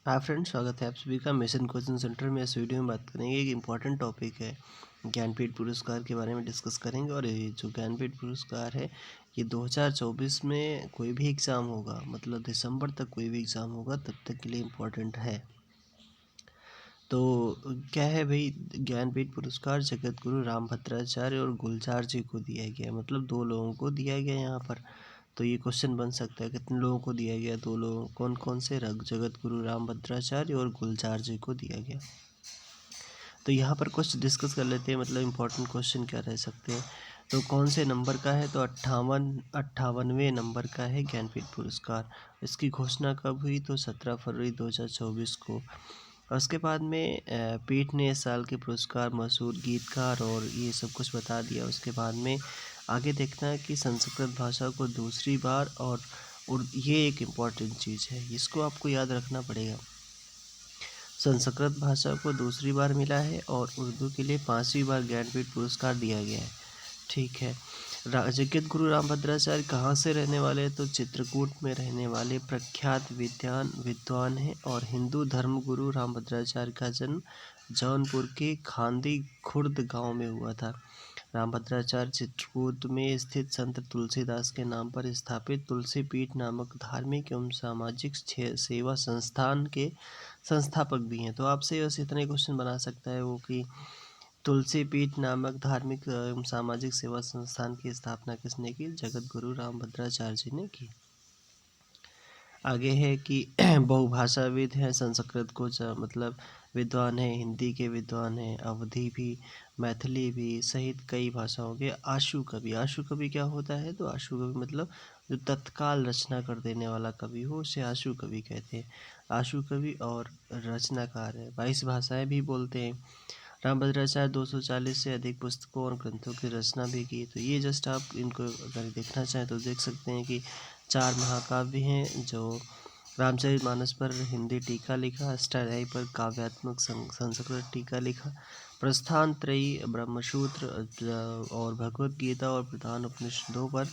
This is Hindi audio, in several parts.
हाय फ्रेंड्स, स्वागत है आप सभी का मिशन कोचिंग सेंटर में। इस वीडियो में बात करेंगे एक इम्पॉर्टेंट टॉपिक है, ज्ञानपीठ पुरस्कार के बारे में डिस्कस करेंगे। और ये जो ज्ञानपीठ पुरस्कार है ये 2024 में कोई भी एग्ज़ाम होगा, मतलब दिसंबर तक कोई भी एग्ज़ाम होगा तब तक के लिए इम्पॉर्टेंट है। तो क्या है भाई, ज्ञानपीठ पुरस्कार जगत गुरु रामभद्राचार्य और गुलजार जी को दिया गया, मतलब दो लोगों को दिया गया यहाँ पर। तो ये क्वेश्चन बन सकता है कितने लोगों को दिया गया, दो लोगों, कौन कौन से? जगत गुरु रामभद्राचार्य और गुलजार जी को दिया गया। तो यहाँ पर कुछ डिस्कस कर लेते हैं, मतलब इम्पोर्टेंट क्वेश्चन क्या रह सकते हैं। तो कौन से नंबर का है? तो 58वें नंबर का है ज्ञानपीठ पुरस्कार। इसकी घोषणा कब हुई? तो 17 फरवरी 2024 को। और उसके बाद में पीठ ने इस साल के पुरस्कार मशहूर गीतकार और ये सब कुछ बता दिया। उसके बाद में आगे देखना है कि संस्कृत भाषा को दूसरी बार और ये एक इम्पॉर्टेंट चीज़ है, इसको आपको याद रखना पड़ेगा। संस्कृत भाषा को दूसरी बार मिला है और उर्दू के लिए 5वीं बार ज्ञानपीठ पुरस्कार दिया गया है। ठीक है। जगत गुरु रामभद्राचार्य कहाँ से रहने वाले हैं? तो चित्रकूट में रहने वाले प्रख्यात विद्वान हैं। और हिंदू धर्म गुरु रामभद्राचार्य का जन्म जौनपुर के खांदी खुर्द गांव में हुआ था। रामभद्राचार्य चित्रकूट में स्थित संत तुलसीदास के नाम पर स्थापित तुलसी पीठ नामक धार्मिक एवं सामाजिक सेवा संस्थान के संस्थापक भी हैं। तो आपसे बस इतने क्वेश्चन बना सकता है वो कि तुलसी पीठ नामक धार्मिक एवं सामाजिक सेवा संस्थान की स्थापना किसने की? जगत गुरु रामभद्राचार्य जी ने की। आगे है कि बहुभाषाविद हैं, संस्कृत को मतलब विद्वान है, हिंदी के विद्वान हैं, अवधी भी, मैथिली भी सहित कई भाषाओं के। आशु कवि, आशु कवि क्या होता है? तो आशु कवि मतलब जो तत्काल रचना कर देने वाला कवि हो उसे आशु कवि कहते हैं। आशु कवि और रचनाकार है। 22 भाषाएं भी बोलते हैं। रामभद्राचार्य 240 से अधिक पुस्तकों और ग्रंथों की रचना भी की। तो ये जस्ट आप इनको अगर देखना चाहें तो देख सकते हैं कि 4 महाकाव्य हैं। जो रामचरितमानस पर हिंदी टीका लिखा, अष्टाध्यायी पर काव्यात्मक संस्कृत टीका लिखा, प्रस्थान त्रयी, ब्रह्मसूत्र और भगवत गीता और प्रधान उपनिषदों पर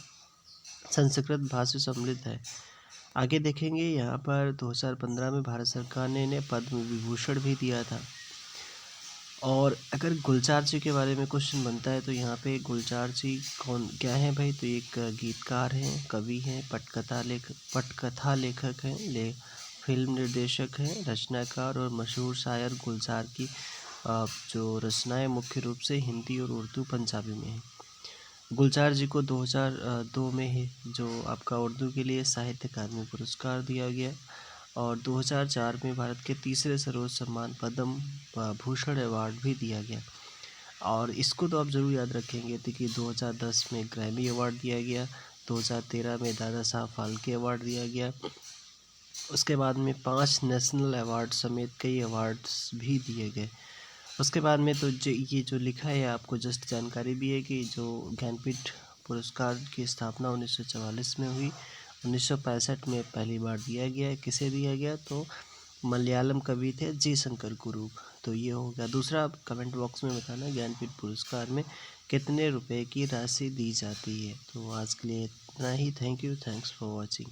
संस्कृत भाषा सम्मिलित है। आगे देखेंगे यहाँ पर 2015 में भारत सरकार ने इन्हें पद्म विभूषण भी दिया था। और अगर गुलजार जी के बारे में क्वेश्चन बनता है तो यहाँ पे गुलजार जी कौन क्या है भाई? तो एक गीतकार हैं, कवि हैं, पटकथा लेखक हैं, फिल्म निर्देशक हैं, रचनाकार और मशहूर शायर। गुलजार की जो रचनाएं मुख्य रूप से हिंदी और उर्दू पंजाबी में हैं। गुलजार जी को 2002 में है जो आपका उर्दू के लिए साहित्य अकादमी पुरस्कार दिया गया। और 2004 में भारत के तीसरे सर्वोच्च सम्मान पद्म भूषण अवार्ड भी दिया गया। और इसको तो आप ज़रूर याद रखेंगे तो कि 2010 में ग्रैमी अवार्ड दिया गया, 2013 में दादा साहब फाल्के अवार्ड दिया गया। उसके बाद में 5 नेशनल अवार्ड समेत कई अवार्ड्स भी दिए गए। उसके बाद में तो ये जो लिखा है आपको जस्ट जानकारी भी है कि जो ज्ञानपीठ पुरस्कार की स्थापना 1944 में हुई, 1965 में पहली बार दिया गया। किसे दिया गया? तो मलयालम कवि थे जी शंकर कुरूप। तो ये हो गया। दूसरा, आप कमेंट बॉक्स में बताना ज्ञानपीठ पुरस्कार में कितने रुपए की राशि दी जाती है। तो आज के लिए इतना ही। Thank you, thanks for watching.